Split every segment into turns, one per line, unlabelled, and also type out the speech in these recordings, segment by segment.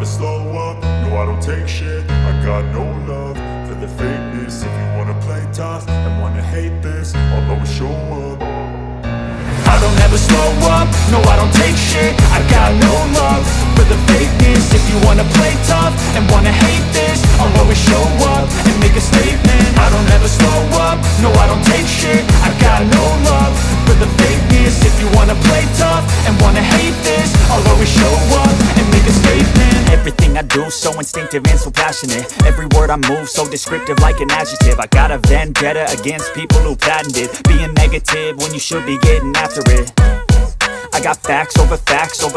never slow up, no I don't take shit. I got no love for the fakeness. If you wanna play tough and wanna hate this, I'll always show up. I don't ever slow up, no I don't take shit. I got no love for the fakeness. If you wanna play tough and wanna hate this, I'll always show up and make a statement. I don't ever slow up, no I don't take shit. I got no love for the fakeness. If you wanna play tough and wanna hate this, I'll always show up and make a statement.
Everything I do so instinctive and so passionate. Every word I move so descriptive like an adjective. I got a vendetta against people who patented being negative when you should be getting after it. I got facts over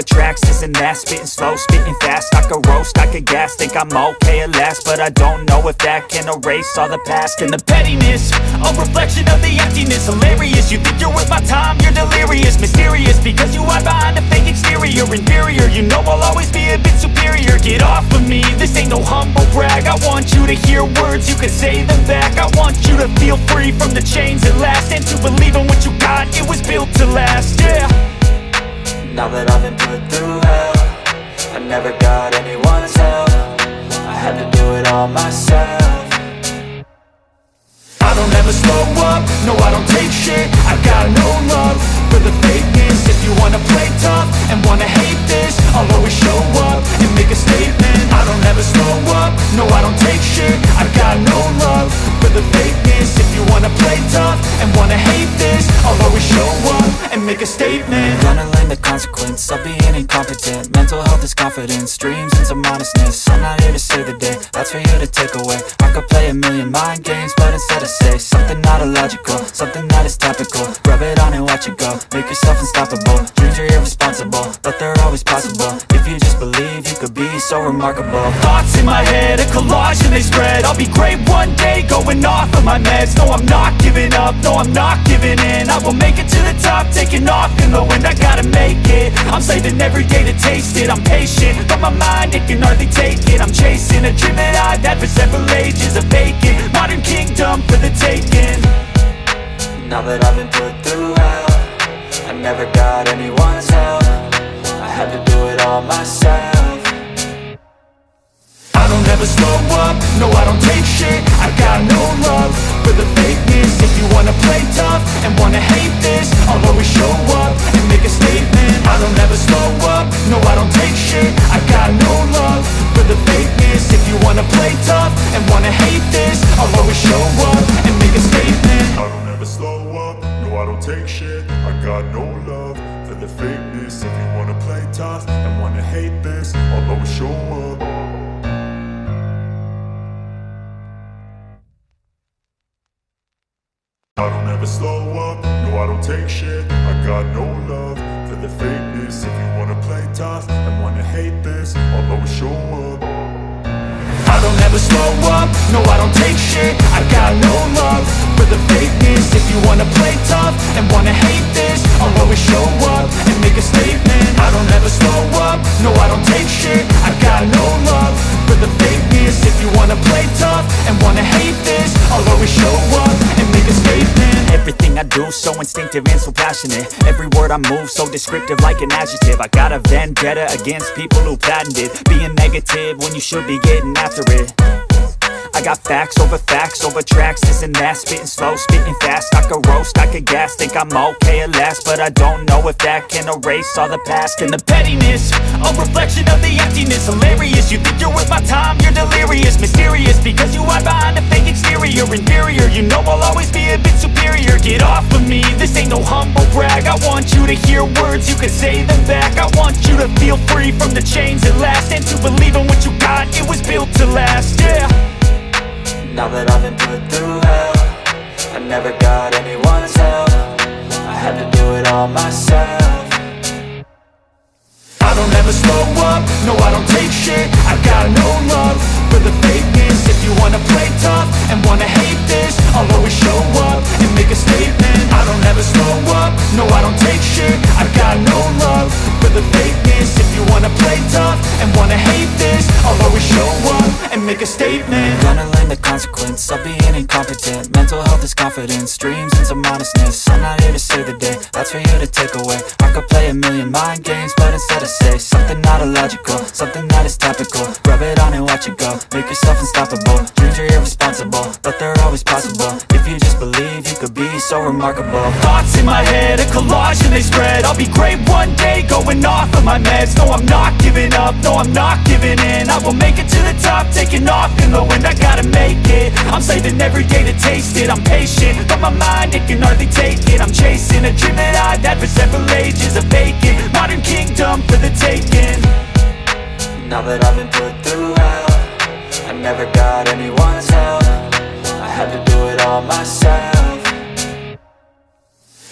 tracks, this and that. Spitting slow, spitting fast. I could roast, I could gas. Think I'm okay at last, but I don't know if that can erase all the past. And the pettiness, a reflection of the emptiness. Hilarious, you think you're worth my time, you're delirious. Mysterious, because you hide behind a fake exterior. Inferior, you know I'll always be a bit superior. Get off of me, this ain't no humble brag. I want you to hear words, you can say them back. I want you to feel free from the chains at last, and to believe in what you got, it was built to last, yeah.
Now that I've been put through hell, I never got anyone's help. I had to do it all myself.
I don't ever slow up, no I don't take shit. I got no love for the fakeness. If you wanna play tough and wanna hate this, I'll always show up and make a statement. I don't ever slow up, no I don't take shit. I got no love for the fakeness. If you wanna play tough and wanna hate this, I'll always show up and make a statement.
Gonna learn the consequence of being incompetent. Mental health is confidence, dreams and some honestness. I'm not here to save the day, that's for you to take away. I could play a million mind games, but instead I say something not illogical, something that is topical. Rub it on and watch it go, make yourself unstoppable. Dreams are irresponsible, but they're always possible. If you just believe, you could be so remarkable.
Thoughts in my head, a collage and they spread. I'll be great one day, going off of my meds. No, I'm not giving up, no, I'm not giving in. I will make it to the top, taking off in the wind. I gotta make it, I'm saving every day to taste it. I'm patient, but my mind, it can hardly take it. I'm chasing a dream that I've had for several ages. A vacant, modern kingdom for the taking.
Now that I've been put through hell, I never got anyone's help. I had to do it all myself.
I don't ever slow up, no I don't take shit. I got no love for the fakeness. If you wanna play tough and wanna hate this, I'll always show up and make a statement. I don't ever slow up, no I don't take shit. I got no love for the fakeness. If you wanna play tough and wanna hate this, I'll always show up and make a statement. I don't ever slow up, no I don't take shit. I got no love for the fakeness. If you wanna play tough and wanna hate this, I'll always show up. I don't ever slow up, no I don't take shit. I got no love for the fakeness. If you wanna play tough and wanna hate this, I'll always show up. I don't ever slow up, no I don't take shit. I got no love for the fakeness. If you wanna play tough and wanna hate this, I'll always show up and make a statement. I don't ever slow up, no I don't take shit. I got no love for the fakeness. If you wanna play tough and wanna hate this, I'll always show up and make a statement.
Everything I do so instinctive and so passionate. Every word I move so descriptive like an adjective. I got a vendetta against people who patented being negative when you should be getting after it. I got facts over tracks, this and that. Spitting slow, spitting fast. I could roast, I could gas. Think I'm okay at last, but I don't know if that can erase all the past. And the pettiness, a reflection of the emptiness. Hilarious, you think you're worth my time, you're delirious. Mysterious, because you hide behind a fake exterior. Inferior, you know I'll always be a bit superior. Get off of me, this ain't no humble brag. I want you to hear words, you can say them back. I want you to feel free from the chains at last, and to believe in what you got, it was built to last, yeah.
Now that I've been put through hell, I never got anyone's help. I had to do it all myself.
I don't ever slow up, no I don't take shit. I got no love for the fakeness. If you wanna play tough and wanna hate this, I'll always show up and make a statement. I don't ever slow up, no I don't take shit. I got no love for the fakeness. If you wanna play tough and wanna hate this, I'll always show up and make a statement.
Gonna learn the consequence of being incompetent. Mental health is confidence, dreams and some honestness. I'm not here to save the day, that's for you to take away. I could play a million mind games, but instead I say something not illogical, something that is topical. Rub it on and watch it go, make yourself unstoppable. Dreams are irresponsible, but they're always possible. If you just believe, you could be so remarkable.
Thoughts in my head, a collage and they spread. I'll be great one day, going off of my meds. No, I'm not giving up, no, I'm not giving in. I will make it to the top, taking off in the wind. I gotta make it, I'm saving every day to taste it. I'm patient, but my mind, it can hardly take it. I'm chasing a dream that I've had for several ages. A vacant, modern kingdom for the taking.
Now that I've been put through hell, I never got anyone's help. I had to do it all myself.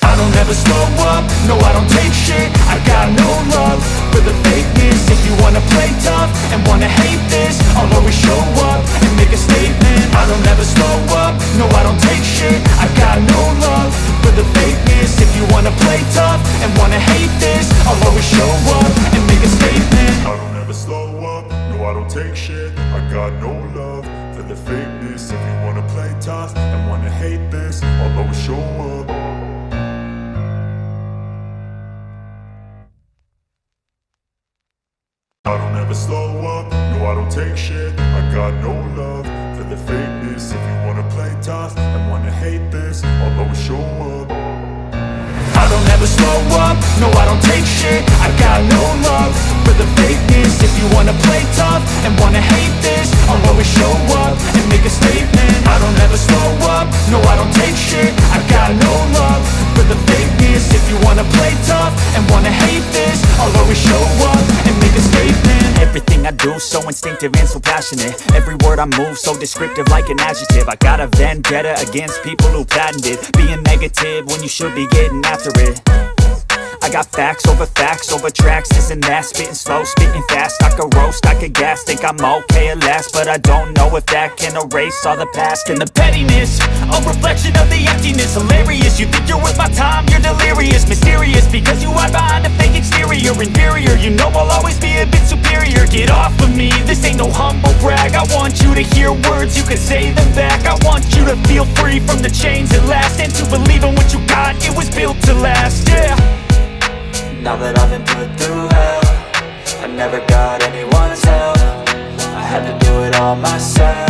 I don't ever slow up, no I don't take shit. I got no love for the fakeness. If you wanna play tough and wanna hate this, I'll always show up and make a statement. I don't ever slow up, no I don't take shit. I got no love for the fakeness. If you wanna play tough and wanna hate this, I'll always show up and make a statement.
I don't ever slow up, no I don't take shit. I got no love for the fakeness. If you wanna play tough and wanna hate this, I'll always show up. I don't ever slow up, no I don't take shit. I got no love for the fakeness. If you wanna play tough and wanna hate this, I'll always show up.
I don't ever slow up, no I don't take shit. I got no love for the fakeness. If you wanna play tough and wanna hate this, I'll always show up and make a statement. I don't ever slow up, no I don't take shit. I got no love for the fakeness. If you wanna play tough and wanna hate this, I'll always show up and make a statement.
Everything I do so instinctive and so passionate. Every word I move so descriptive like an adjective. I got a vendetta against people who patented being negative when you should be getting after it. I got facts over tracks, this and that. Spitting slow, spitting fast. I could roast, I could gas. Think I'm okay at last, but I don't know if that can erase all the past.
And the pettiness, a reflection of the emptiness. Hilarious, you think you're worth my time, you're delirious. Mysterious, because you hide behind a fake exterior. Inferior, you know I'll always be a bit superior. Get off of me, this ain't no humble brag. I want you to hear words, you can say them back. I want you to feel free from the chains at last, and to believe in what you got, it was built to last, yeah.
Now that I've been put through hell, I never got anyone's help. I had to do it all myself.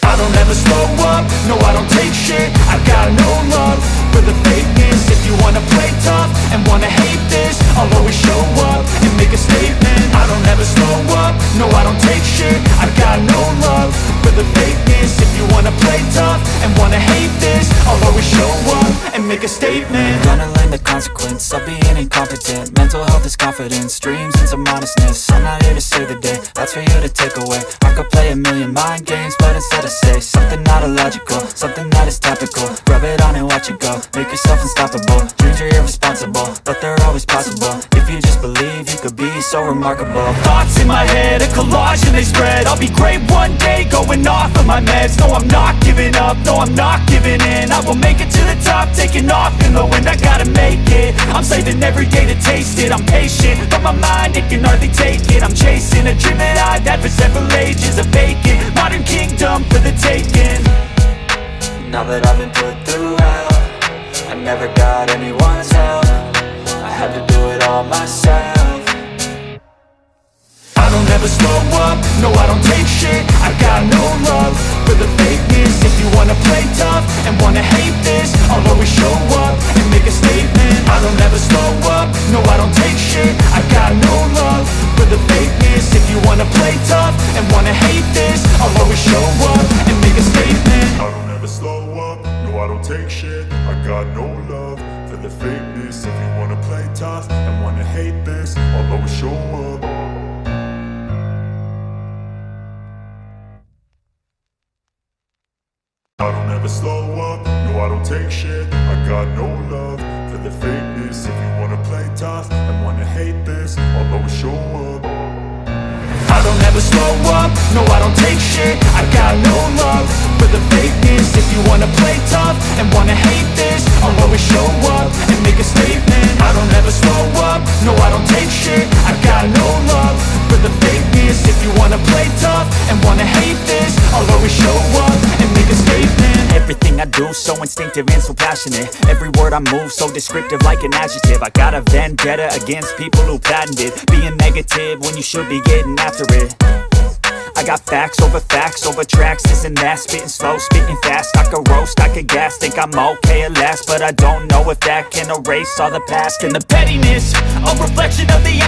I don't ever slow up, no I don't take shit. I got no love for the fakeness. If you wanna play tough and wanna hate this, I'll always show up and make a statement. I don't ever slow up, no I don't take shit. I got no love for the fakeness. If you wanna play tough and wanna hate this, I'll always show up and make a statement.
Gonna learn the consequence of being incompetent. Mental health is confidence, dreams and some honestness. I'm not here to save the day, that's for you to take away. I could play a million mind games, but instead I say something not illogical, something that is topical. Rub it on and watch it go, make yourself unstoppable. Dreams are irresponsible, but they're always possible. If you just believe, you could be so remarkable.
Thoughts in my head, a collage and they spread. I'll be great one day, going off of my meds. No, I'm not giving up, no, I'm not giving in. I will make it to the top, taking off in the wind. I gotta make it, I'm saving every day to taste it. I'm patient, but my mind, it can hardly take it. I'm chasing a dream that I've had for several ages. A vacant, modern kingdom for the taking.
Now that I've been put through hell, I never got anyone's help. I had to do it all myself.
I don't ever slow up, no I don't take shit. I got no love for the fakeness. If you wanna play tough and wanna hate this, I'll always show up and make a statement. I don't ever slow up, no I don't take shit. I got no love for the fakeness. If you wanna play tough and wanna hate this, I'll always show up and make a statement.
I don't ever slow up, no I don't take shit. I got no love for the fakeness. If you wanna play tough and wanna hate this, I'll always show up. I don't ever slow up, no I don't take shit. I got no love for the fakeness. If you wanna play tough and wanna hate this, I'll always show up.
I don't ever slow up, no I don't take shit. I got no love for the fakeness. If you wanna play tough and wanna hate this, I'll always show up and make a statement. I don't ever slow up, no I don't take shit. I got no love for the fakeness. If you wanna play
do, so instinctive and so passionate. Every word I move, so descriptive like an adjective. I got a vendetta against people who patented being negative when you should be getting after it. I got facts over tracks, this and that. Spitting slow, spitting fast, I could roast, I could gas. Think I'm okay at last, but I don't know if that can erase all the past. And the pettiness, a reflection of the empty